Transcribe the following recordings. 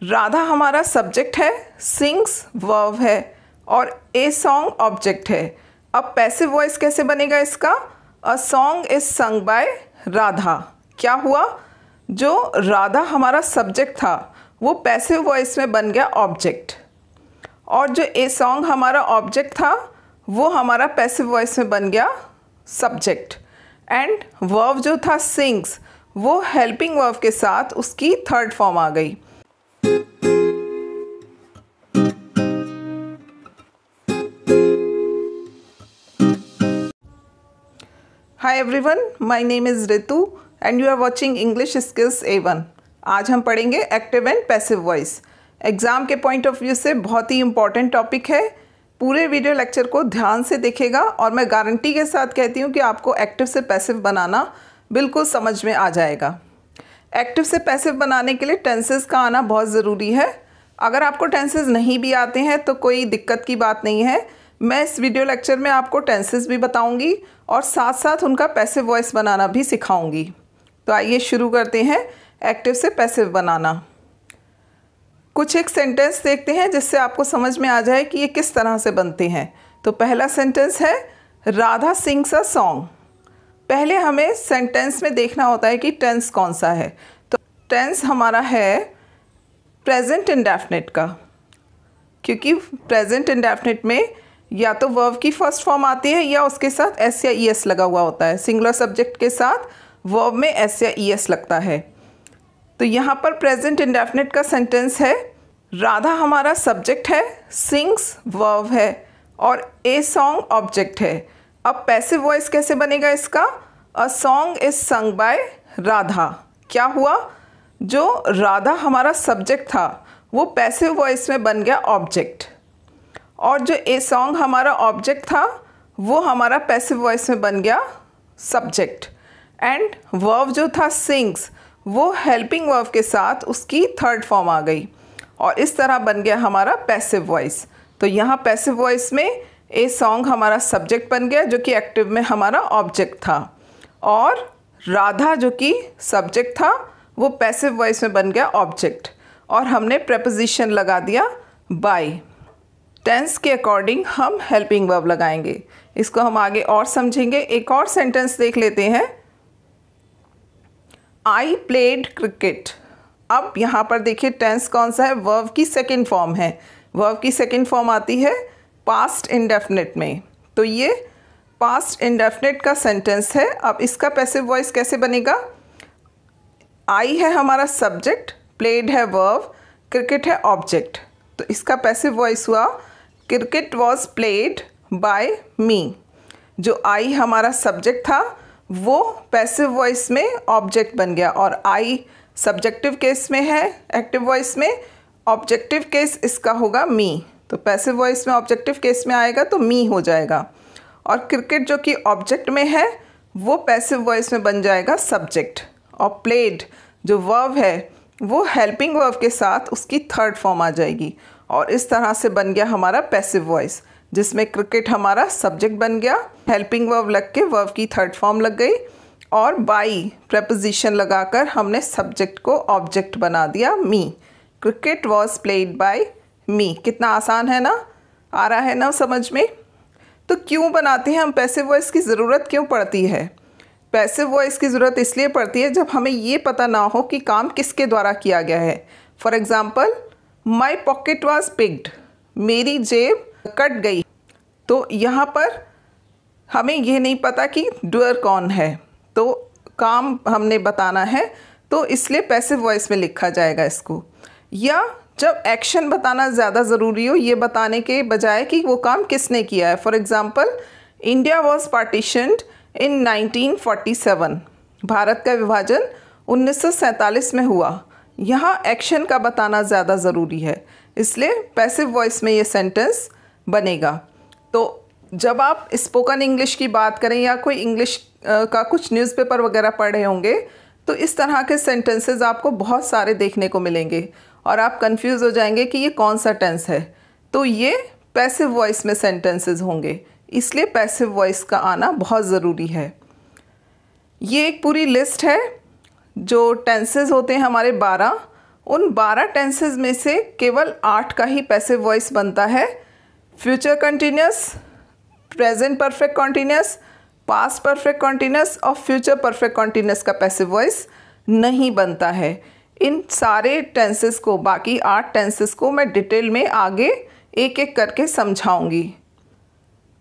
राधा हमारा सब्जेक्ट है, sings verb है और ए सॉन्ग ऑब्जेक्ट है। अब पैसिव वॉइस कैसे बनेगा इसका? A song is sung by Radha. क्या हुआ? जो राधा हमारा सब्जेक्ट था वो पैसिव वॉइस में बन गया ऑब्जेक्ट, और जो ए सॉन्ग हमारा ऑब्जेक्ट था वो हमारा पैसिव वॉइस में बन गया सब्जेक्ट। एंड वर्ब जो था सिंग्स, वो हेल्पिंग वर्ब के साथ उसकी थर्ड फॉर्म आ गई। Hi everyone, my name is Ritu and you are watching English skills A1। आज हम पढ़ेंगे active and passive voice. Exam के पॉइंट ऑफ व्यू से बहुत ही इम्पॉर्टेंट टॉपिक है। पूरे वीडियो लेक्चर को ध्यान से देखिएगा और मैं गारंटी के साथ कहती हूँ कि आपको एक्टिव से पैसिव बनाना बिल्कुल समझ में आ जाएगा। एक्टिव से पैसिव बनाने के लिए टेंसेस का आना बहुत ज़रूरी है। अगर आपको टेंसेस नहीं भी आते हैं तो कोई दिक्कत की बात नहीं है। मैं इस वीडियो लेक्चर में आपको टेंसेस भी बताऊंगी और साथ साथ उनका पैसिव वॉइस बनाना भी सिखाऊंगी। तो आइए शुरू करते हैं एक्टिव से पैसिव बनाना। कुछ एक सेंटेंस देखते हैं जिससे आपको समझ में आ जाए कि ये किस तरह से बनते हैं। तो पहला सेंटेंस है राधा सिंग्स अ सॉन्ग। पहले हमें सेंटेंस में देखना होता है कि टेंस कौन सा है। तो टेंस हमारा है प्रेजेंट इंडेफिनिट का, क्योंकि प्रेजेंट इंडेफिनिट में या तो वर्ब की फर्स्ट फॉर्म आती है या उसके साथ एस या ई एस लगा हुआ होता है। सिंगुलर सब्जेक्ट के साथ वर्ब में एस या ई एस लगता है। तो यहाँ पर प्रेजेंट इंडेफिनिट का सेंटेंस है राधा हमारा सब्जेक्ट है, सिंग्स वर्ब है और ए सॉन्ग ऑब्जेक्ट है। अब पैसिव वॉइस कैसे बनेगा इसका? A song is sung by Radha. क्या हुआ? जो राधा हमारा सब्जेक्ट था वो पैसिव वॉइस में बन गया ऑब्जेक्ट, और जो ए सॉन्ग हमारा ऑब्जेक्ट था वो हमारा पैसिव वॉइस में बन गया सब्जेक्ट। एंड वर्ब जो था सिंग्स, वो हेल्पिंग वर्ब के साथ उसकी थर्ड फॉर्म आ गई और इस तरह बन गया हमारा पैसिव वॉइस। तो यहाँ पैसिव वॉइस में ए सॉन्ग हमारा सब्जेक्ट बन गया जो कि एक्टिव में हमारा ऑब्जेक्ट था, और राधा जो कि सब्जेक्ट था वो पैसिव वॉइस में बन गया ऑब्जेक्ट, और हमने प्रेपोजिशन लगा दिया बाय। टेंस के अकॉर्डिंग हम हेल्पिंग वर्ब लगाएंगे। इसको हम आगे और समझेंगे। एक और सेंटेंस देख लेते हैं। I played cricket. अब यहाँ पर देखिए टेंस कौन सा है? वर्ब की सेकंड फॉर्म है। वर्ब की सेकंड फॉर्म आती है पास्ट इंडेफिनिट में। तो ये पास्ट इंडेफिनिट का सेंटेंस है। अब इसका पैसिव वॉइस कैसे बनेगा? आई है हमारा सब्जेक्ट, प्लेड है वर्ब, क्रिकेट है ऑब्जेक्ट। तो इसका पैसिव वॉइस हुआ क्रिकेट वॉज प्लेड बाय मी। जो आई हमारा सब्जेक्ट था वो पैसिव वॉइस में ऑब्जेक्ट बन गया, और आई सब्जेक्टिव केस में है एक्टिव वॉइस में, ऑब्जेक्टिव केस इसका होगा मी। तो पैसिव वॉइस में ऑब्जेक्टिव केस में आएगा तो मी हो जाएगा, और क्रिकेट जो कि ऑब्जेक्ट में है वो पैसिव वॉइस में बन जाएगा सब्जेक्ट, और प्लेड जो वर्ब है वो हेल्पिंग वर्ब के साथ उसकी थर्ड फॉर्म आ जाएगी, और इस तरह से बन गया हमारा पैसिव वॉइस, जिसमें क्रिकेट हमारा सब्जेक्ट बन गया, हेल्पिंग वर्ब लग के वर्ब की थर्ड फॉर्म लग गई, और बाई प्रेपोजिशन लगाकर हमने सब्जेक्ट को ऑब्जेक्ट बना दिया मी। क्रिकेट वॉज प्लेड बाय मी। कितना आसान है ना? आ रहा है ना समझ में? तो क्यों बनाते हैं हम पैसिव वॉइस की ज़रूरत क्यों पड़ती है? पैसिव वॉइस की ज़रूरत इसलिए पड़ती है जब हमें ये पता ना हो कि काम किसके द्वारा किया गया है। For example, my pocket was picked. मेरी जेब कट गई। तो यहाँ पर हमें ये नहीं पता कि डूअर कौन है, तो काम हमने बताना है, तो इसलिए पैसिव वॉइस में लिखा जाएगा इसको। या जब एक्शन बताना ज़्यादा ज़रूरी हो, ये बताने के बजाय कि वो काम किसने किया है। फॉर एग्ज़ाम्पल, इंडिया वॉज पार्टीशन्ड इन 1947। भारत का विभाजन 1947 में हुआ। यहाँ एक्शन का बताना ज़्यादा ज़रूरी है, इसलिए पैसिव वॉइस में ये सेंटेंस बनेगा। तो जब आप स्पोकन इंग्लिश की बात करें या कोई इंग्लिश का कुछ न्यूज़पेपर वगैरह पढ़ रहे होंगे तो इस तरह के सेंटेंसेस आपको बहुत सारे देखने को मिलेंगे और आप कंफ्यूज हो जाएंगे कि ये कौन सा टेंस है। तो ये पैसिव वॉइस में सेंटेंसेस होंगे, इसलिए पैसिव वॉइस का आना बहुत ज़रूरी है। ये एक पूरी लिस्ट है जो टेंसेस होते हैं हमारे 12, उन 12 टेंसेस में से केवल 8 का ही पैसिव वॉइस बनता है। Future continuous, present perfect continuous, past perfect continuous और फ्यूचर परफेक्ट कंटिन्यूस का पैसिव वॉइस नहीं बनता है। इन सारे टेंसेस को, बाकी 8 टेंसेस को मैं डिटेल में आगे एक एक करके समझाऊंगी।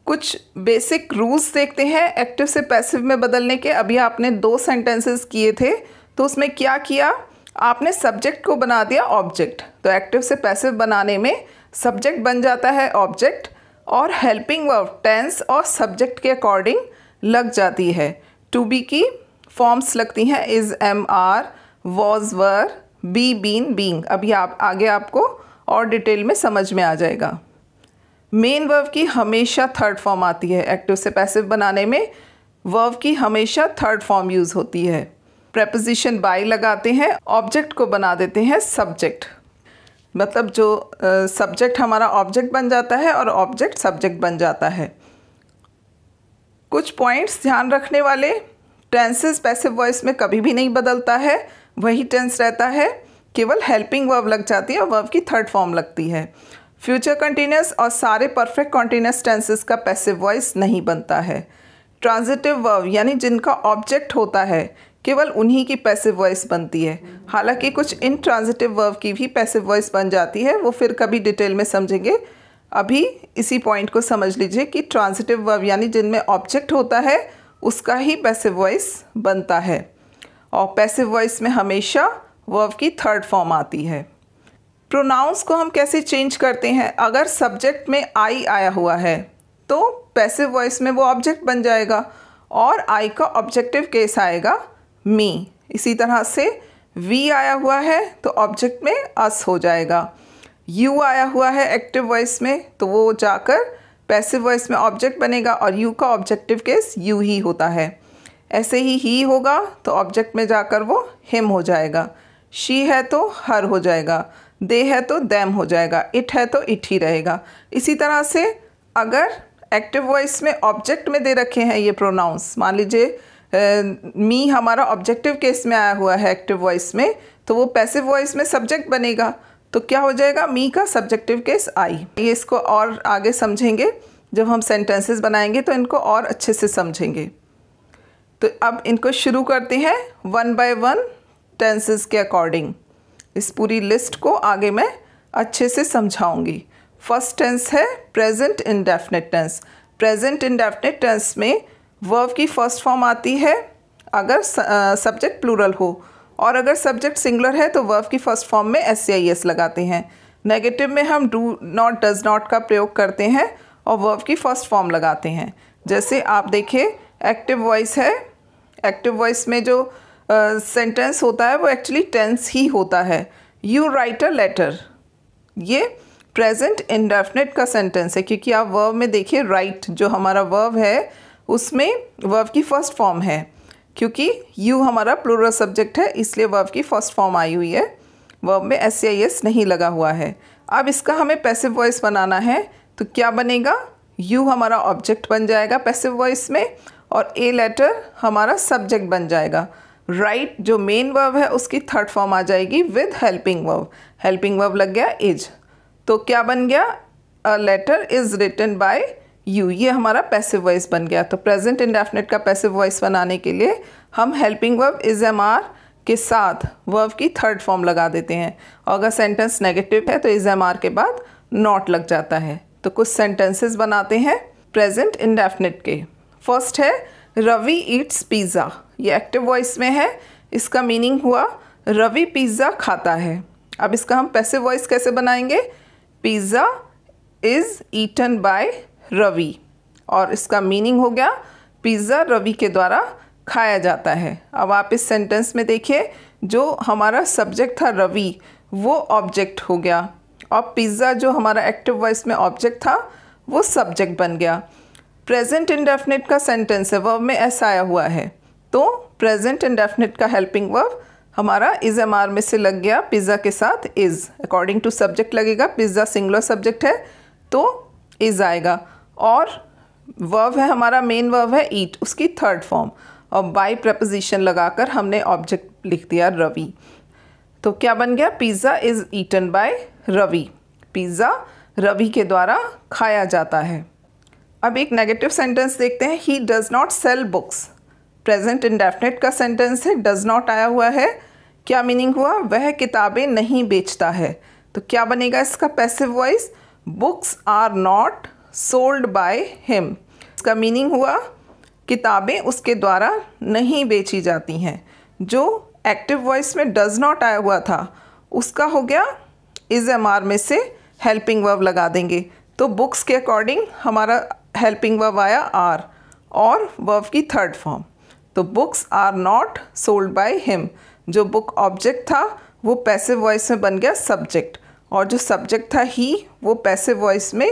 कुछ बेसिक रूल्स देखते हैं एक्टिव से पैसिव में बदलने के। अभी आपने 2 सेंटेंसेस किए थे, तो उसमें क्या किया, आपने सब्जेक्ट को बना दिया ऑब्जेक्ट। तो एक्टिव से पैसिव बनाने में सब्जेक्ट बन जाता है ऑब्जेक्ट और हेल्पिंग वर्ब टेंस और सब्जेक्ट के अकॉर्डिंग लग जाती है। टू बी की फॉर्म्स लगती हैं is, am, are, was, were, be, been, being. अभी आगे आपको और डिटेल में समझ में आ जाएगा। मेन वर्ब की हमेशा थर्ड फॉर्म आती है। एक्टिव से पैसिव बनाने में वर्ब की हमेशा थर्ड फॉर्म यूज़ होती है। प्रेपोजिशन बाय लगाते हैं, ऑब्जेक्ट को बना देते हैं सब्जेक्ट। मतलब जो सब्जेक्ट हमारा ऑब्जेक्ट बन जाता है और ऑब्जेक्ट सब्जेक्ट बन जाता है। कुछ पॉइंट्स ध्यान रखने वाले, टेंसेस पैसिव वॉइस में कभी भी नहीं बदलता है, वही टेंस रहता है, केवल हेल्पिंग वर्ब लग जाती है और वर्ब की थर्ड फॉर्म लगती है। फ्यूचर कंटिन्यूस और सारे परफेक्ट कंटिन्यूस टेंसेस का पैसिव वॉइस नहीं बनता है। ट्रांजिटिव वर्ब यानी जिनका ऑब्जेक्ट होता है, केवल उन्हीं की पैसिव वॉइस बनती है। हालांकि कुछ इनट्रांजिटिव वर्ब की भी पैसिव वॉइस बन जाती है, वो फिर कभी डिटेल में समझेंगे। अभी इसी पॉइंट को समझ लीजिए कि ट्रांजिटिव वर्ब यानी जिनमें ऑब्जेक्ट होता है उसका ही पैसिव वॉइस बनता है और पैसिव वॉइस में हमेशा वर्ब की थर्ड फॉर्म आती है। प्रोनाउंस को हम कैसे चेंज करते हैं, अगर सब्जेक्ट में आई आया हुआ है तो पैसिव वॉइस में वो ऑब्जेक्ट बन जाएगा और आई का ऑब्जेक्टिव केस आएगा मी। इसी तरह से वी आया हुआ है तो ऑब्जेक्ट में अस हो जाएगा। यू आया हुआ है एक्टिव वॉइस में तो वो जाकर पैसिव वॉइस में ऑब्जेक्ट बनेगा और यू का ऑब्जेक्टिव केस यू ही होता है। ऐसे ही होगा तो ऑब्जेक्ट में जाकर वो हिम हो जाएगा। शी है तो हर हो जाएगा, दे है तो देम हो जाएगा, इट है तो इट ही रहेगा। इसी तरह से अगर एक्टिव वॉइस में ऑब्जेक्ट में दे रखे हैं ये प्रोनाउंस, मान लीजिए मी हमारा ऑब्जेक्टिव केस में आया हुआ है एक्टिव वॉइस में, तो वो पैसिव वॉइस में सब्जेक्ट बनेगा तो क्या हो जाएगा, मी का सब्जेक्टिव केस आई। ये इसको और आगे समझेंगे, जब हम सेंटेंसेस बनाएंगे तो इनको और अच्छे से समझेंगे। तो अब इनको शुरू करते हैं 1 बाय 1 टेंसेस के अकॉर्डिंग। इस पूरी लिस्ट को आगे मैं अच्छे से समझाऊंगी। फर्स्ट टेंस है present indefinite tense. Present indefinite tense में वर्ब की फर्स्ट फॉर्म आती है अगर सब्जेक्ट प्लूरल हो, और अगर सब्जेक्ट सिंगुलर है तो वर्ब की फर्स्ट फॉर्म में एस लगाते हैं। नेगेटिव में हम डू नॉट, डज नॉट का प्रयोग करते हैं और वर्ब की फर्स्ट फॉर्म लगाते हैं। जैसे आप देखिए एक्टिव वॉइस है, एक्टिव वॉइस में जो सेंटेंस होता है वो एक्चुअली टेंस ही होता है। यू राइट अ लेटर, ये प्रेजेंट इंडेफिनिट का सेंटेंस है क्योंकि आप वर्ब में देखिए राइट जो हमारा वर्ब है उसमें वर्ब की फर्स्ट फॉर्म है। क्योंकि यू हमारा प्लूरल सब्जेक्ट है इसलिए वर्ब की फर्स्ट फॉर्म आई हुई है, वर्ब में एस नहीं लगा हुआ है। अब इसका हमें पैसिव वॉइस बनाना है तो क्या बनेगा, यू हमारा ऑब्जेक्ट बन जाएगा पैसिव वॉइस में और ए लेटर हमारा सब्जेक्ट बन जाएगा। राइट जो मेन वर्ब है उसकी थर्ड फॉर्म आ जाएगी with helping verb. Helping verb लग गया इज, तो क्या बन गया, a letter is written by you, ये हमारा पैसिव वॉइस बन गया। तो प्रेजेंट इंडेफिनिट का पैसिव वॉइस बनाने के लिए हम helping verb is am are के साथ वर्ब की थर्ड फॉर्म लगा देते हैं और अगर सेंटेंस नेगेटिव है तो इज एम आर के बाद नॉट लग जाता है। तो कुछ सेंटेंसेस बनाते हैं प्रेजेंट इंडेफिनिट के। फर्स्ट है रवि ईट्स पिज़्ज़ा, ये एक्टिव वॉइस में है, इसका मीनिंग हुआ रवि पिज़्ज़ा खाता है। अब इसका हम पैसिव वॉइस कैसे बनाएंगे, pizza is eaten by Ravi, और इसका मीनिंग हो गया पिज़्ज़ा रवि के द्वारा खाया जाता है। अब आप इस सेंटेंस में देखिए जो हमारा सब्जेक्ट था रवि वो ऑब्जेक्ट हो गया और पिज़्ज़ा जो हमारा एक्टिव वॉइस में ऑब्जेक्ट था वो सब्जेक्ट बन गया। प्रेजेंट इंडेफिनिट का सेंटेंस है, वर्ब में एस आया हुआ है, तो प्रेजेंट इंडेफिनिट का हेल्पिंग वर्ब हमारा इज एम आर में से लग गया पिज़्ज़ा के साथ इज़, अकॉर्डिंग टू सब्जेक्ट लगेगा। पिज़्ज़ा सिंगुलर सब्जेक्ट है तो इज़ आएगा और वर्ब है हमारा मेन वर्ब है ईट, उसकी थर्ड फॉर्म और बाय प्रपोजिशन लगाकर हमने ऑब्जेक्ट लिख दिया रवि। तो क्या बन गया, pizza is eaten by Ravi. Pizza Ravi के द्वारा खाया जाता है। अब एक नेगेटिव सेंटेंस देखते हैं, he does not sell books. Present indefinite का सेंटेंस है, डज़ नॉट आया हुआ है। क्या मीनिंग हुआ, वह किताबें नहीं बेचता है। तो क्या बनेगा इसका passive voice, books are not sold by him. इसका मीनिंग हुआ किताबें उसके द्वारा नहीं बेची जाती हैं। जो एक्टिव वॉइस में डज़ नॉट आया हुआ था उसका हो गया इज़ एम आर में से हेल्पिंग वर्ब लगा देंगे। तो बुक्स के अकॉर्डिंग हमारा हेल्पिंग वर्ब आया आर और वर्ब की थर्ड फॉर्म। तो books are not sold by him. जो बुक ऑब्जेक्ट था वो पैसिव वॉइस में बन गया सब्जेक्ट, और जो सब्जेक्ट था ही वो पैसिव वॉइस में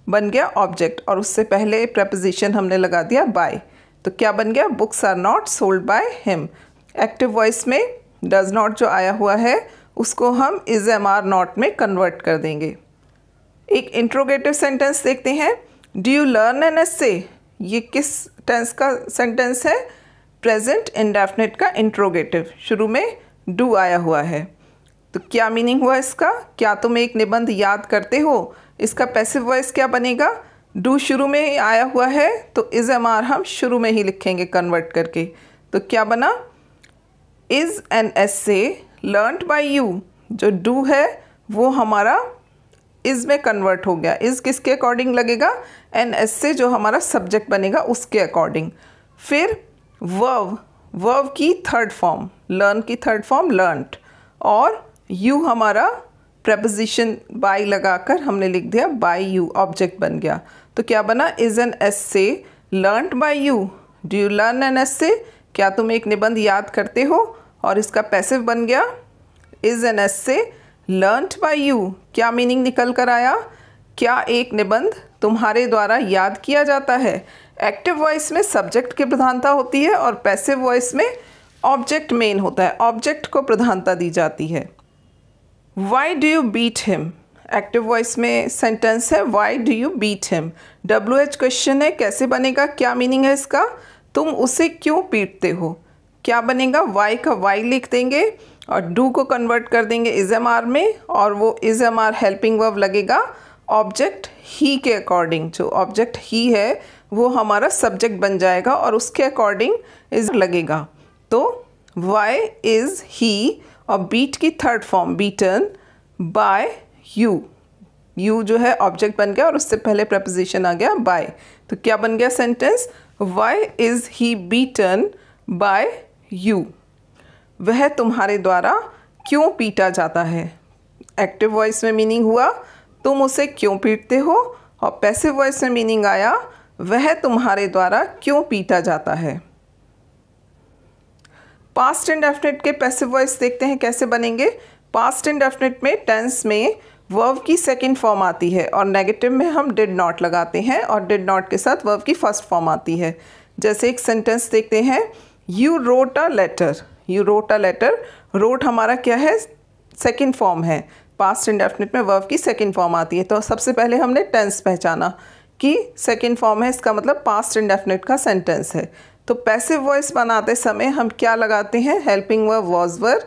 बन गया ऑब्जेक्ट, और उससे पहले प्रपोजिशन हमने लगा दिया बाय। तो क्या बन गया, books are not sold by him. Active voice में डज़ नॉट जो आया हुआ है उसको हम इज़ एम आर नॉट में कन्वर्ट कर देंगे। एक इंट्रोगेटिव सेंटेंस देखते हैं, do you learn an essay. ये किस टेंस का सेंटेंस है, प्रेजेंट इंडेफिनिट का इंट्रोगेटिव, शुरू में डू आया हुआ है। तो क्या मीनिंग हुआ इसका, क्या तुम एक निबंध याद करते हो। इसका पैसिव वॉइस क्या बनेगा, डू शुरू में ही आया हुआ है तो इज़ एम आर हम शुरू में ही लिखेंगे कन्वर्ट करके। तो क्या बना, is an essay learned by you. जो डू है वो हमारा इज़ में कन्वर्ट हो गया। इज़ किसके अकॉर्डिंग लगेगा, एन एसे जो हमारा सब्जेक्ट बनेगा उसके अकॉर्डिंग। फिर वर्ब की थर्ड फॉर्म, लर्न की थर्ड फॉर्म लर्नड, और यू हमारा प्रपोजिशन बाय लगाकर हमने लिख दिया बाय यू, ऑब्जेक्ट बन गया। तो क्या बना, is an essay learned by you. Do you learn an essay, क्या तुम एक निबंध याद करते हो, और इसका पैसिव बन गया is an essay learned by you. क्या मीनिंग निकल कर आया, क्या एक निबंध तुम्हारे द्वारा याद किया जाता है। एक्टिव वॉइस में सब्जेक्ट की प्रधानता होती है और पैसिव वॉइस में ऑब्जेक्ट मेन होता है, ऑब्जेक्ट को प्रधानता दी जाती है। Why do you beat him, active voice में सेंटेंस है, why do you beat him. WH question है, कैसे बनेगा, क्या मीनिंग है इसका, तुम उसे क्यों पीटते हो। क्या बनेगा, वाई का वाई लिख देंगे और डू को कन्वर्ट कर देंगे इज़ एम आर में, और वो is am are helping verb लगेगा ऑब्जेक्ट ही के अकॉर्डिंग। जो ऑब्जेक्ट ही है वो हमारा सब्जेक्ट बन जाएगा और उसके अकॉर्डिंग इज़ लगेगा। तो वाई इज़ ही, और बीट की third form beaten by you. You जो है ऑब्जेक्ट बन गया और उससे पहले प्रपोजिशन आ गया बाय। तो क्या बन गया sentence, why is he beaten by you. वह तुम्हारे द्वारा क्यों पीटा जाता है। एक्टिव वॉइस में मीनिंग हुआ तुम उसे क्यों पीटते हो, और पैसिव वॉइस में मीनिंग आया वह तुम्हारे द्वारा क्यों पीटा जाता है। पास्ट इंडेफिनिट के पैसिव वॉइस देखते हैं कैसे बनेंगे। पास्ट इंडेफिनिट में टेंस में वर्ब की सेकंड फॉर्म आती है और नेगेटिव में हम डिड नॉट लगाते हैं, और डिड नॉट के साथ वर्ब की फर्स्ट फॉर्म आती है। जैसे एक सेंटेंस देखते हैं, you wrote a letter. You wrote a letter, wrote हमारा क्या है, सेकंड फॉर्म है। पास्ट इंडेफिनिट में वर्ब की सेकंड फॉर्म आती है। तो सबसे पहले हमने टेंस पहचाना कि सेकंड फॉर्म है, इसका मतलब पास्ट इंडेफिनिट का सेंटेंस है। तो पैसिव वॉइस बनाते समय हम क्या लगाते हैं, हेल्पिंग वर्ब वॉज वर,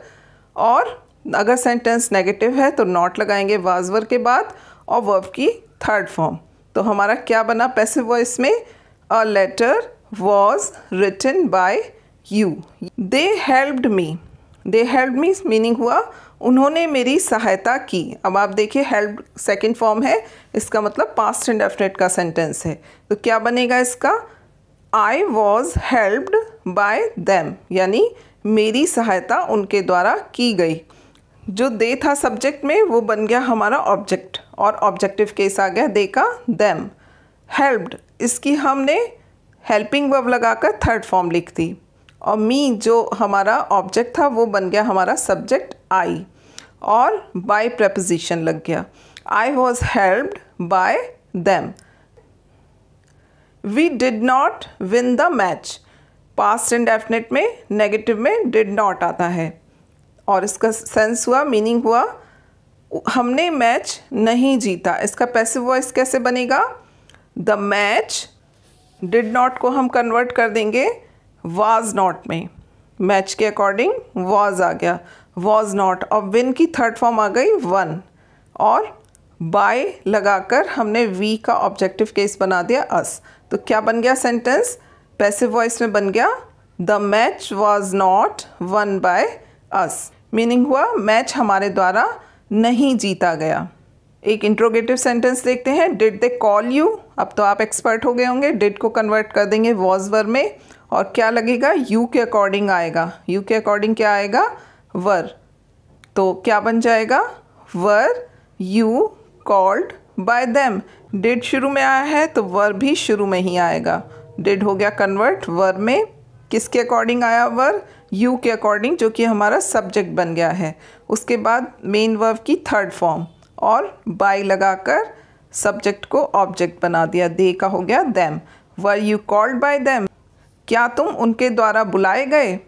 और अगर सेंटेंस नेगेटिव है तो नॉट लगाएंगे वाज वर के बाद, और वर्ब की थर्ड फॉर्म। तो हमारा क्या बना पैसिव वॉइस में, a letter was written by you. They helped me. They helped me meaning हुआ उन्होंने मेरी सहायता की। अब आप देखिए हेल्प सेकंड फॉर्म है, इसका मतलब पास्ट इंडेफिनिट का सेंटेंस है। तो क्या बनेगा इसका, आई वॉज हेल्प्ड बाय देम, यानी मेरी सहायता उनके द्वारा की गई। जो दे था सब्जेक्ट में वो बन गया हमारा ऑब्जेक्ट, और ऑब्जेक्टिव केस आ गया दे का देम। हेल्प्ड, इसकी हमने हेल्पिंग वर्ब लगाकर थर्ड फॉर्म लिख दी, और मी जो हमारा ऑब्जेक्ट था वो बन गया हमारा सब्जेक्ट आई, और बाय प्रपोजिशन लग गया। I was helped by them. We did not win the match. Past indefinite में नेगेटिव में डिड नॉट आता है, और इसका सेंस हुआ, मीनिंग हुआ हमने मैच नहीं जीता। इसका पैसिव वॉइस कैसे बनेगा, द मैच, डिड नॉट को हम कन्वर्ट कर देंगे वाज नॉट में, मैच के अकॉर्डिंग वाज आ गया। वॉज नॉट, और विन की थर्ड फॉर्म आ गई वन, और बाय लगाकर हमने वी का ऑब्जेक्टिव केस बना दिया अस। तो क्या बन गया सेंटेंस? पैसिव वॉइस में बन गया the match was not one by us. Meaning हुआ मैच हमारे द्वारा नहीं जीता गया। एक इंट्रोगेटिव सेंटेंस देखते हैं, डिड दे कॉल यू। अब तो आप एक्सपर्ट हो गए होंगे, डिड को कन्वर्ट कर देंगे वॉज वर्ब में, और क्या लगेगा? यू के अकॉर्डिंग आएगा। यू के अकॉर्डिंग क्या आएगा? वर। तो क्या बन जाएगा? Were you called by them. Did शुरू में आया है तो वर भी शुरू में ही आएगा। डिड हो गया कन्वर्ट वर में। किसके अकॉर्डिंग आया वर? यू के अकॉर्डिंग, जो कि हमारा सब्जेक्ट बन गया है। उसके बाद मेन वर्ब की थर्ड फॉर्म, और बाय लगाकर सब्जेक्ट को ऑब्जेक्ट बना दिया। दे का हो गया them. Were you called by them, क्या तुम उनके द्वारा बुलाए गए?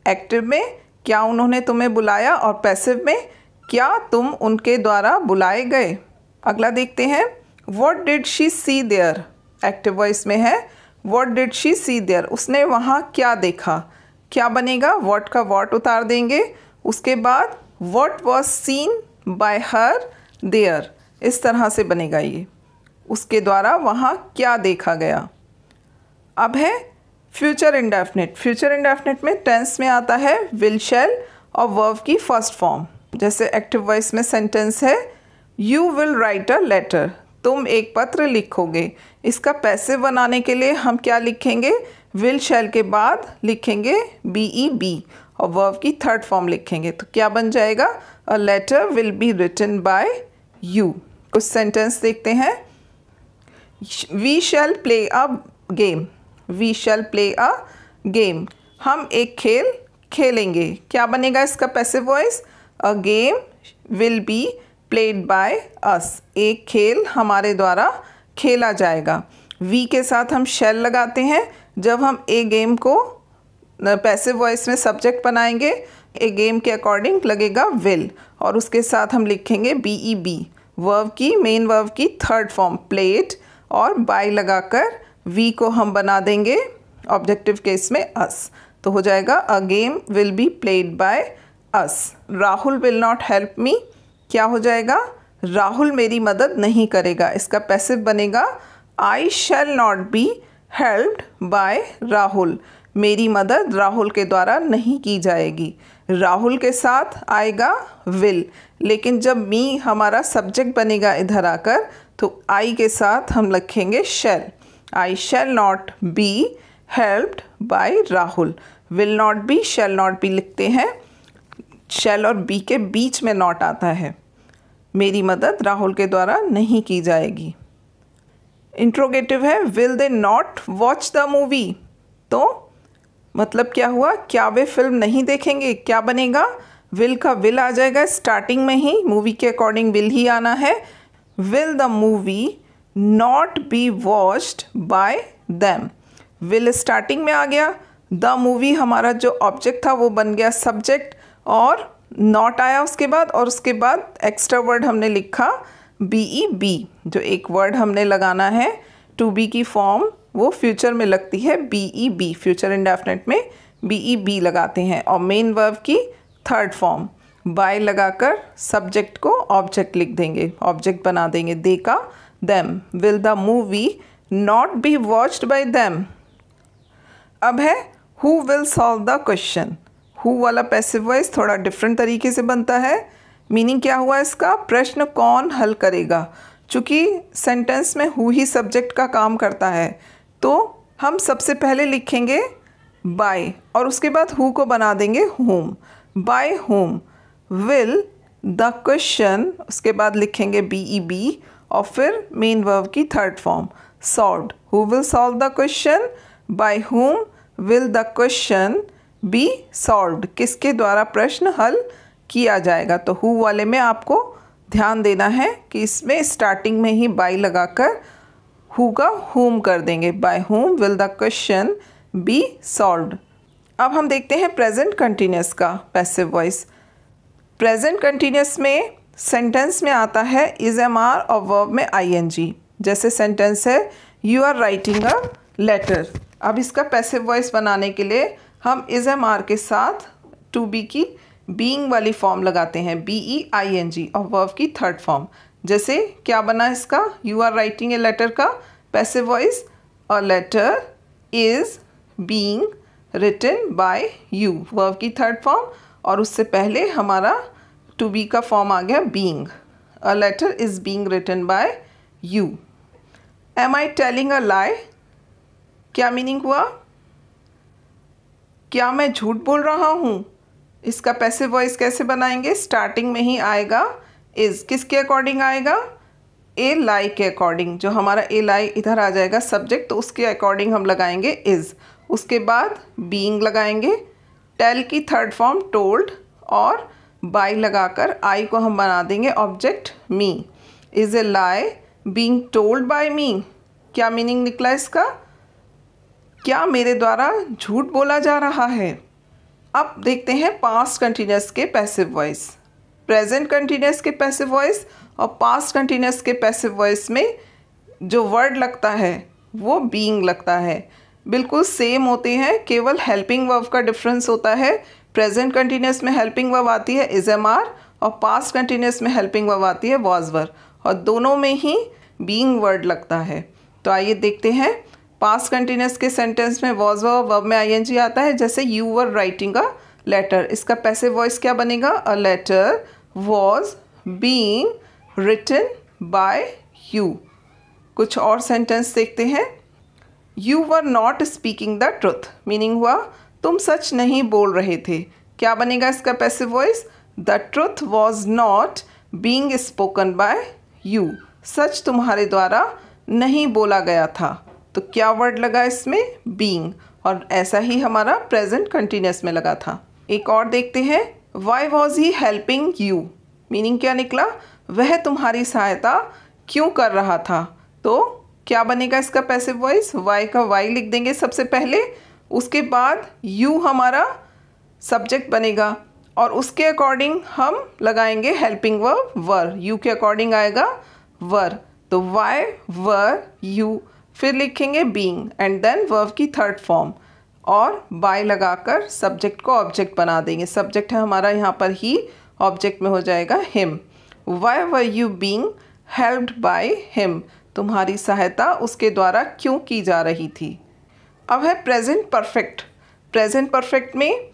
एक्टिव में क्या उन्होंने तुम्हें बुलाया, और पैसिव में क्या तुम उनके द्वारा बुलाए गए। अगला देखते हैं, what did she see there. Active voice में है what did she see there, उसने वहाँ क्या देखा। क्या बनेगा? व्हाट का व्हाट उतार देंगे। उसके बाद what was seen by her there, इस तरह से बनेगा ये, उसके द्वारा वहाँ क्या देखा गया। अब है फ्यूचर इंडेफिनिट। फ्यूचर इंडेफिनिट में टेंस में आता है विल, शैल और वर्ब की फर्स्ट फॉर्म। जैसे एक्टिव वॉइस में सेंटेंस है you will write a letter, तुम एक पत्र लिखोगे। इसका पैसिव बनाने के लिए हम क्या लिखेंगे? विल शैल के बाद लिखेंगे बी, और वर्ब की थर्ड फॉर्म लिखेंगे। तो क्या बन जाएगा? A letter will be written by you. कुछ सेंटेंस देखते हैं, we shall play a game. We shall play a game, हम एक खेल खेलेंगे। क्या बनेगा इसका passive voice? A game will be played by us, एक खेल हमारे द्वारा खेला जाएगा। वी के साथ हम शैल लगाते हैं जब हम ए गेम को पैसिव वॉइस में सब्जेक्ट बनाएंगे। ए गेम के अकॉर्डिंग लगेगा विल, और उसके साथ हम लिखेंगे बी, वर्ब की मेन वर्ब की थर्ड फॉर्म प्लेड, और बाय लगाकर वी को हम बना देंगे ऑब्जेक्टिव केस में अस। तो हो जाएगा अ game will be played by us. Rahul will not help me, क्या हो जाएगा? राहुल मेरी मदद नहीं करेगा। इसका पैसिव बनेगा I shall not be helped by Rahul, मेरी मदद राहुल के द्वारा नहीं की जाएगी। राहुल के साथ आएगा विल, लेकिन जब मी हमारा सब्जेक्ट बनेगा इधर आकर, तो आई के साथ हम लिखेंगे shall. I shall not be helped by Rahul. Will not be, shall not be लिखते हैं, शैल और बी के बीच में नॉट आता है। मेरी मदद राहुल के द्वारा नहीं की जाएगी। इंट्रोगेटिव है will they not watch the movie, तो मतलब क्या हुआ? क्या वे फिल्म नहीं देखेंगे? क्या बनेगा? विल का विल आ जाएगा स्टार्टिंग में ही, मूवी के अकॉर्डिंग विल ही आना है। Will the movie not be watched bye them, will starting में आ गया, द मूवी हमारा जो ऑब्जेक्ट था वो बन गया सब्जेक्ट, और नॉट आया उसके बाद, और उसके बाद एक्स्ट्रा वर्ड हमने लिखा बी, जो एक वर्ड हमने लगाना है टू बी की फॉर्म वो फ्यूचर में लगती है बी, फ्यूचर इंडेफिनिट में बी लगाते हैं, और मेन वर्ब की थर्ड फॉर्म बाय लगाकर सब्जेक्ट को ऑब्जेक्ट लिख देंगे, ऑब्जेक्ट बना देंगे दे का them. Will the movie not be watched bye them. अब है who will solve the question. Who वाला पैसिव वॉइस थोड़ा डिफरेंट तरीके से बनता है। मीनिंग क्या हुआ इसका? प्रश्न कौन हल करेगा। चूँकि सेंटेंस में हु ही सब्जेक्ट का काम करता है, तो हम सबसे पहले लिखेंगे बाय, और उसके बाद हु को बना देंगे whom. By whom will the question, उसके बाद लिखेंगे बी, और फिर मेन वर्ब की third form solved. Who will solve the question, by whom will the question be solved, किसके द्वारा प्रश्न हल किया जाएगा। तो हु वाले में आपको ध्यान देना है कि इसमें स्टार्टिंग में ही बाय लगाकर हु का होम कर देंगे। By whom will the question be solved. अब हम देखते हैं प्रेजेंट कंटिन्यूस का पैसिव वॉइस। प्रेजेंट कंटिन्यूस में सेंटेंस में आता है इज एम आर और वर्ब में ing। जैसे सेंटेंस है you are writing a letter. अब इसका पैसिव वॉइस बनाने के लिए हम इज एम आर के साथ टू बी की बीइंग वाली फॉर्म लगाते हैं, BEING, और वर्ब की थर्ड फॉर्म। जैसे क्या बना इसका, you are writing a letter का passive voice, a letter is being written by you, verb की थर्ड फॉर्म, और उससे पहले हमारा टू बी का फॉर्म आ गया being, a letter is being written by you. Am I telling a lie, क्या मीनिंग हुआ, क्या मैं झूठ बोल रहा हूँ। इसका पैसिव वॉइस कैसे बनाएंगे, स्टार्टिंग में ही आएगा इज़, किसके अकॉर्डिंग आएगा, ए लाई के अकॉर्डिंग। जो हमारा ए लाई इधर आ जाएगा सब्जेक्ट, तो उसके अकॉर्डिंग हम लगाएंगे इज़, उसके बाद बीइंग लगाएंगे, टेल की थर्ड फॉर्म टोल्ड, और बाय लगाकर आई को हम बना देंगे object me. Is a lie being told by me, क्या मीनिंग निकला इसका, क्या मेरे द्वारा झूठ बोला जा रहा है। अब देखते हैं पास्ट कंटिन्यूअस के पैसिव वॉइस। प्रेजेंट कंटिन्यूअस के पैसिव वॉइस और पास्ट कंटिन्यूअस के पैसिव वॉइस में जो वर्ड लगता है वो बीइंग लगता है। बिल्कुल सेम होते हैं, केवल हेल्पिंग वर्ब का डिफरेंस होता है। प्रेजेंट कंटिन्यूअस में हेल्पिंग वर्ब आती है इज एम आर, और पास्ट कंटिन्यूअस में हेल्पिंग वर्ब आती है वॉज वर, और दोनों में ही बीइंग वर्ड लगता है। तो आइए देखते हैं पास्ट कंटिन्यूअस के सेंटेंस में वॉज वर्ब में आईएनजी आता है। जैसे you were writing a letter, इसका पैसिव वॉइस क्या बनेगा, a letter was being written by you. कुछ और सेंटेंस देखते हैं। You were not speaking the truth, meaning हुआ तुम सच नहीं बोल रहे थे। क्या बनेगा इसका passive voice, the truth was not being spoken by you, सच तुम्हारे द्वारा नहीं बोला गया था। तो क्या वर्ड लगा इसमें, बीइंग, और ऐसा ही हमारा प्रेजेंट कंटिन्यूअस में लगा था। एक और देखते हैं, why was he helping you, meaning क्या निकला, वह तुम्हारी सहायता क्यों कर रहा था। तो क्या बनेगा इसका पैसिव वॉइस, वाई का वाई लिख देंगे सबसे पहले, उसके बाद यू हमारा सब्जेक्ट बनेगा, और उसके अकॉर्डिंग हम लगाएंगे हेल्पिंग वर्ब वर, यू के अकॉर्डिंग आएगा वर। तो वाई वर यू, फिर लिखेंगे बीइंग एंड देन वर्ब की थर्ड फॉर्म, और बाय लगाकर सब्जेक्ट को ऑब्जेक्ट बना देंगे। सब्जेक्ट है हमारा यहाँ पर ही, ऑब्जेक्ट में हो जाएगा him. Why were you being helped by him, तुम्हारी सहायता उसके द्वारा क्यों की जा रही थी। अब है प्रेजेंट परफेक्ट। प्रेजेंट परफेक्ट में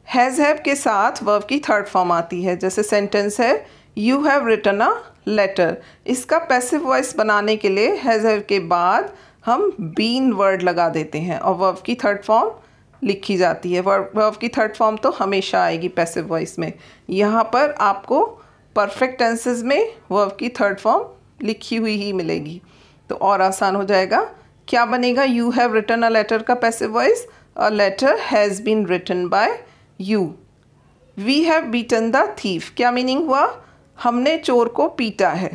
हैज़ हैव के साथ वर्ब की थर्ड फॉर्म आती है। जैसे सेंटेंस है you have written a letter, इसका पैसिव वॉइस बनाने के लिए हैज़ हैव के बाद हम बीन वर्ड लगा देते हैं और वर्ब की थर्ड फॉर्म लिखी जाती है। वर्ब की थर्ड फॉर्म तो हमेशा आएगी पैसिव वॉइस में। यहाँ पर आपको परफेक्ट टेंसेस में वर्ब की थर्ड फॉर्म लिखी हुई ही मिलेगी, तो और आसान हो जाएगा। क्या बनेगा, you have written a letter का passive voice, a letter has been written by you. We have beaten the thief, क्या मीनिंग हुआ, हमने चोर को पीटा है।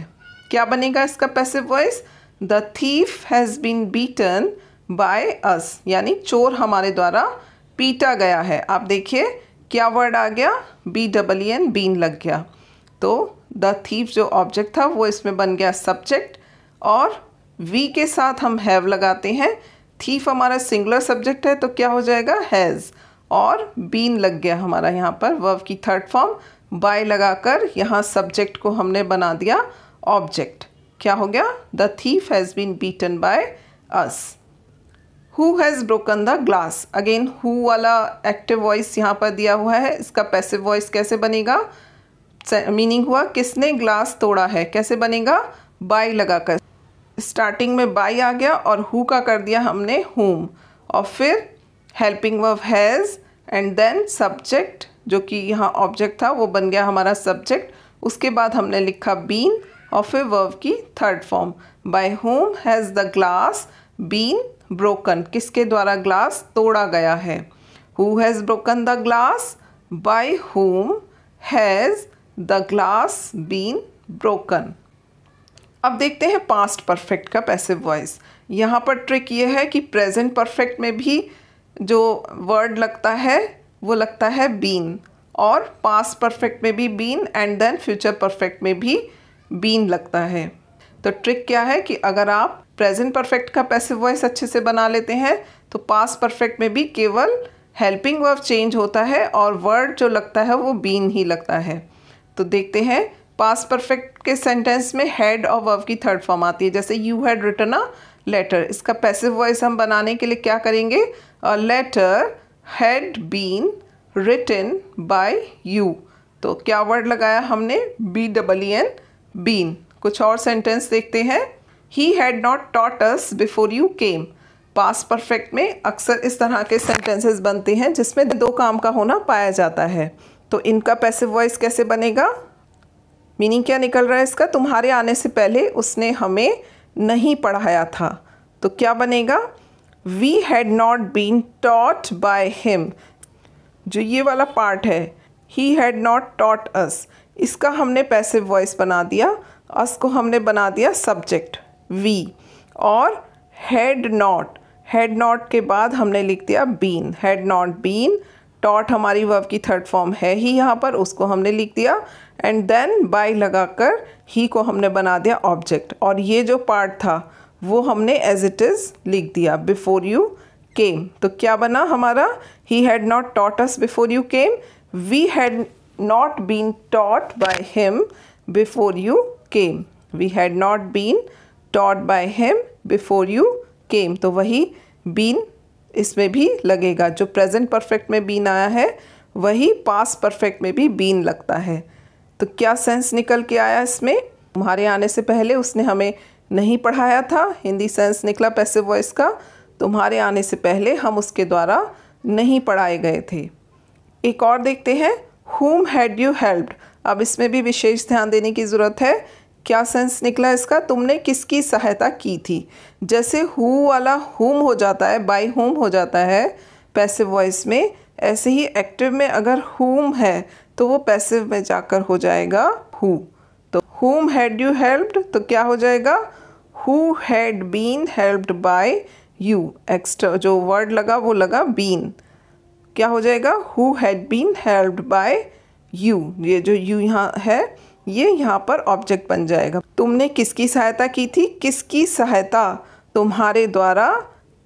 क्या बनेगा इसका passive voice, the thief has been beaten by us, यानी चोर हमारे द्वारा पीटा गया है। आप देखिए क्या वर्ड आ गया, BEEN, बीन लग गया। तो द थीफ जो ऑब्जेक्ट था वो इसमें बन गया सब्जेक्ट, और वी के साथ हम हैव लगाते हैं। थीफ हमारा सिंगुलर सब्जेक्ट है तो क्या हो जाएगा, हैज़, और बीन लग गया हमारा यहाँ पर वर्ब की थर्ड फॉर्म। बाय लगाकर यहाँ सब्जेक्ट को हमने बना दिया ऑब्जेक्ट। क्या हो गया, the thief has been beaten by us. Who has broken the glass, again who वाला एक्टिव वॉइस यहाँ पर दिया हुआ है। इसका पैसिव वॉइस कैसे बनेगा, मीनिंग हुआ किसने ग्लास तोड़ा है, कैसे बनेगा, बाय लगाकर। स्टार्टिंग में बाय आ गया और हु का कर दिया हमने हुम, और फिर helping verb has and then subject जो कि यहाँ ऑब्जेक्ट था वो बन गया हमारा सब्जेक्ट। उसके बाद हमने लिखा बीन और फिर वर्ब की third form. By whom has the glass been broken, किसके द्वारा ग्लास तोड़ा गया है। Who has broken the glass, by whom has the glass been broken. अब देखते हैं पास्ट परफेक्ट का पैसिव वॉइस। यहाँ पर ट्रिक ये है कि प्रेजेंट परफेक्ट में भी जो वर्ड लगता है वो लगता है बीन, और पास्ट परफेक्ट में भी been and then future perfect में भी बीन लगता है। तो ट्रिक क्या है कि अगर आप प्रेजेंट परफेक्ट का पैसिव वॉइस अच्छे से बना लेते हैं तो पास्ट परफेक्ट में भी केवल हेल्पिंग वर्ब चेंज होता है और वर्ड जो लगता है वो बीन ही लगता है। तो देखते हैं पास्ट परफेक्ट के सेंटेंस में हैड और वर्ब की थर्ड फॉर्म आती है। जैसे you had written a letter, इसका पैसिव वॉइस हम बनाने के लिए क्या करेंगे, a letter had been written by you. तो क्या वर्ड लगाया हमने, BEEN, बीन। कुछ और सेंटेंस देखते हैं। ही had not taught us before you came. Past perfect में अक्सर इस तरह के सेंटेंसेस बनते हैं जिसमें दो काम का होना पाया जाता है। तो इनका पैसिव वॉइस कैसे बनेगा, मीनिंग क्या निकल रहा है इसका, तुम्हारे आने से पहले उसने हमें नहीं पढ़ाया था। तो क्या बनेगा, we had not been taught by him. जो ये वाला पार्ट है, he had not taught us, इसका हमने पैसिव वॉइस बना दिया, अस को हमने बना दिया सब्जेक्ट वी, और हैड नॉट के बाद हमने लिख दिया been, had not been taught हमारी वर्ब की थर्ड फॉर्म है ही यहाँ पर, उसको हमने लिख दिया, एंड देन बाय लगाकर ही को हमने बना दिया ऑब्जेक्ट, और ये जो पार्ट था वो हमने एज इट इज़ लिख दिया बिफोर यू केम। तो क्या बना हमारा, he had not taught us before you came, we had not been taught by him before you came, we had not been taught by him before you came. तो वही been इसमें भी लगेगा, जो प्रेजेंट परफेक्ट में been आया है वही पास्ट परफेक्ट में भी बीन लगता है। तो क्या सेंस निकल के आया इसमें, तुम्हारे आने से पहले उसने हमें नहीं पढ़ाया था, हिंदी सेंस निकला पैसिव वॉइस का, तुम्हारे आने से पहले हम उसके द्वारा नहीं पढ़ाए गए थे। एक और देखते हैं, whom had you helped। अब इसमें भी विशेष ध्यान देने की ज़रूरत है। क्या सेंस निकला इसका, तुमने किसकी सहायता की थी। जैसे हु वाला हुम हो जाता है, बाय हुम हो जाता है पैसिव वॉइस में, ऐसे ही एक्टिव में अगर हुम है तो वो पैसिव में जाकर हो जाएगा हु। तो whom had you helped तो क्या हो जाएगा, who had been helped by you। Extra जो वर्ड लगा वो लगा been, क्या हो जाएगा, who had been helped by you। ये जो you यहाँ है ये यहाँ पर ऑब्जेक्ट बन जाएगा। तुमने किसकी सहायता की थी, किसकी सहायता तुम्हारे द्वारा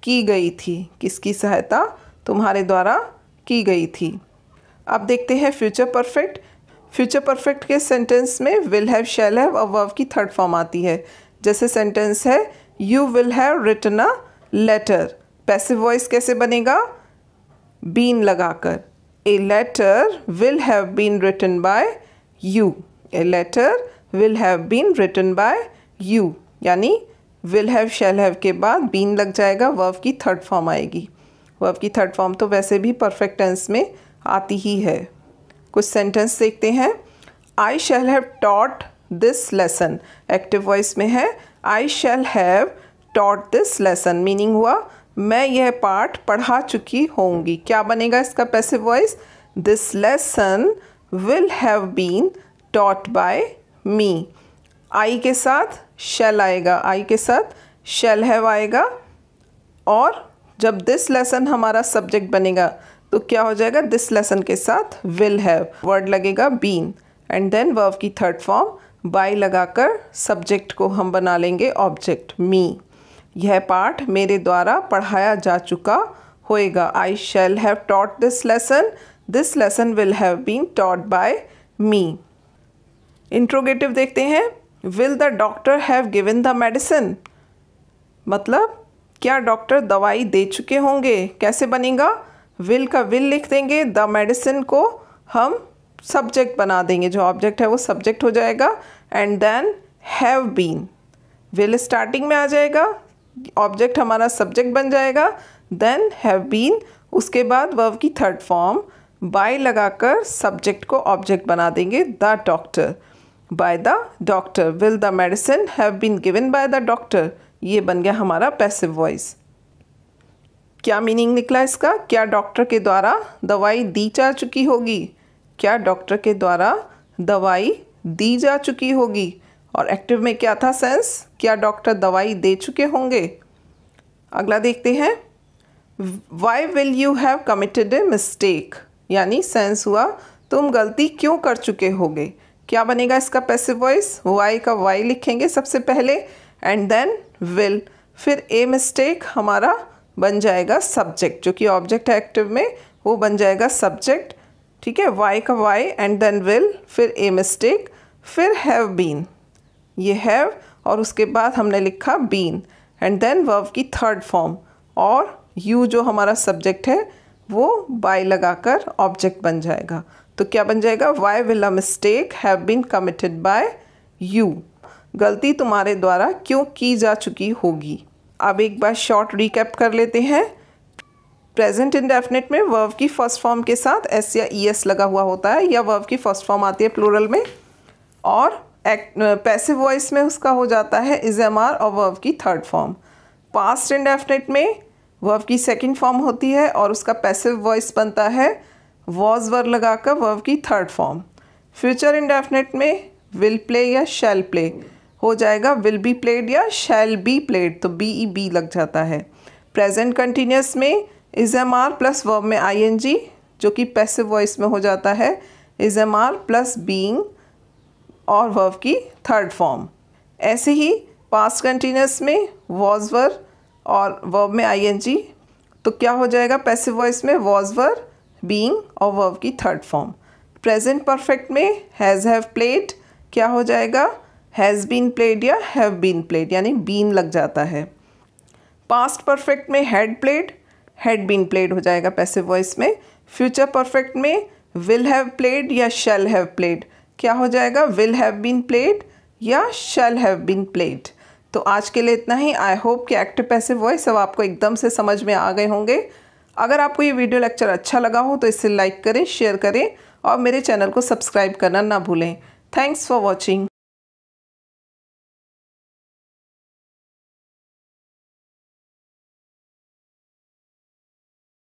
की गई थी, किसकी सहायता तुम्हारे द्वारा की गई थी। अब देखते हैं फ्यूचर परफेक्ट। फ्यूचर परफेक्ट के सेंटेंस में विल हैव, शैल हैव और वर्ब की थर्ड फॉर्म आती है। जैसे सेंटेंस है, you will have written a letter, passive voice कैसे बनेगा, बीन लगाकर, a letter will have been written by you, a letter will have been written by you, यानी विल हैव शैल हैव के बाद बीन लग जाएगा, verb की third form आएगी। वर्ब की थर्ड फॉर्म तो वैसे भी परफेक्ट टेंस में आती ही है। कुछ सेंटेंस देखते हैं, I shall have taught this lesson, active voice में है, I shall have taught this lesson, meaning हुआ मैं यह पाठ पढ़ा चुकी होंगी। क्या बनेगा इसका passive voice, this lesson will have been taught by me. I के साथ शैल आएगा, आई के साथ शैल हैव आएगा, और जब दिस लेसन हमारा सब्जेक्ट बनेगा तो क्या हो जाएगा, दिस लेसन के साथ विल हैव, वर्ड लगेगा बीन, एंड देन वर्ब की थर्ड फॉर्म बाय लगाकर सब्जेक्ट को हम बना लेंगे ऑब्जेक्ट मी। यह पाठ मेरे द्वारा पढ़ाया जा चुका होएगा, I shall have taught this lesson will have been taught by me. Interrogative देखते हैं, will the doctor have given the medicine, मतलब क्या डॉक्टर दवाई दे चुके होंगे। कैसे बनेगा, विल का विल लिख देंगे, द मेडिसिन को हम सब्जेक्ट बना देंगे, जो ऑब्जेक्ट है वो सब्जेक्ट हो जाएगा, and then have been, will starting में आ जाएगा, ऑब्जेक्ट हमारा सब्जेक्ट बन जाएगा, देन हैव बीन, उसके बाद वर्ब की थर्ड फॉर्म बाय लगाकर सब्जेक्ट को ऑब्जेक्ट बना देंगे, the doctor, by the doctor, will the medicine have been given by the doctor, ये बन गया हमारा पैसिव वॉइस। क्या मीनिंग निकला इसका, क्या डॉक्टर के द्वारा दवाई दी जा चुकी होगी, क्या डॉक्टर के द्वारा दवाई दी जा चुकी होगी, और एक्टिव में क्या था सेंस, क्या डॉक्टर दवाई दे चुके होंगे। अगला देखते हैं, why will you have committed a mistake, यानी सेंस हुआ तुम गलती क्यों कर चुके होगे। क्या बनेगा इसका पैसिव वॉइस, वाई का वाई लिखेंगे सबसे पहले, एंड देन विल, फिर ए मिस्टेक हमारा बन जाएगा सब्जेक्ट, जो कि ऑब्जेक्ट है एक्टिव में, वो बन जाएगा सब्जेक्ट, ठीक है, वाई का वाई एंड देन विल, फिर ए मिस्टेक, फिर हैव बीन, ये हैव और उसके बाद हमने लिखा बीन एंड देन वर्ब की थर्ड फॉर्म, और यू जो हमारा सब्जेक्ट है वो बाय लगाकर ऑब्जेक्ट बन जाएगा। तो क्या बन जाएगा, why will a mistake have been committed by you, गलती तुम्हारे द्वारा क्यों की जा चुकी होगी। अब एक बार शॉर्ट रिकैप कर लेते हैं। प्रेजेंट इंडेफिनिट में वर्ब की फर्स्ट फॉर्म के साथ एस या ई एस लगा हुआ होता है, या वर्ब की फर्स्ट फॉर्म आती है प्लूरल में, और पैसिव वॉइस में उसका हो जाता है इज एम आर और वर्ब की थर्ड फॉर्म। पास्ट इंडेफिनिट में वर्ब की सेकंड फॉर्म होती है और उसका पैसिव वॉइस बनता है वॉज वर लगाकर वर्ब की थर्ड फॉर्म। फ्यूचर इंडेफिनिट में विल प्ले या शैल प्ले हो जाएगा विल बी प्लेड या शैल बी प्लेड, तो बी ई बी लग जाता है। प्रेजेंट कंटिन्यूस में is am are plus verb में आई एन जी, जो कि पैसिव वॉइस में हो जाता है is am are plus being और वर्ब की थर्ड फॉर्म। ऐसे ही पास्ट कंटिन्यूस में वॉज वर और वर्ब में आई एन जी, तो क्या हो जाएगा पैसिव वॉइस में वॉज वर बीइंग और वर्ब की थर्ड फॉर्म। प्रेजेंट परफेक्ट में हैज़ हैव प्लेड क्या हो जाएगा, हैज़ बीन प्लेड या हैव बीन प्लेड, यानी बीन लग जाता है। पास्ट परफेक्ट में हैड बीन प्लेड हो जाएगा पैसिव वॉइस में। फ्यूचर परफेक्ट में विल हैव प्लेड या शैल हैव प्लेड क्या हो जाएगा, विल हैव बीन प्लेड या शैल हैव बीन प्लेड। तो आज के लिए इतना ही। आई होप कि एक्टिव पैसिव वॉइस अब आपको एकदम से समझ में आ गए होंगे। अगर आपको ये वीडियो लेक्चर अच्छा लगा हो तो इसे लाइक करें, शेयर करें और मेरे चैनल को सब्सक्राइब करना ना भूलें। Thanks for watching.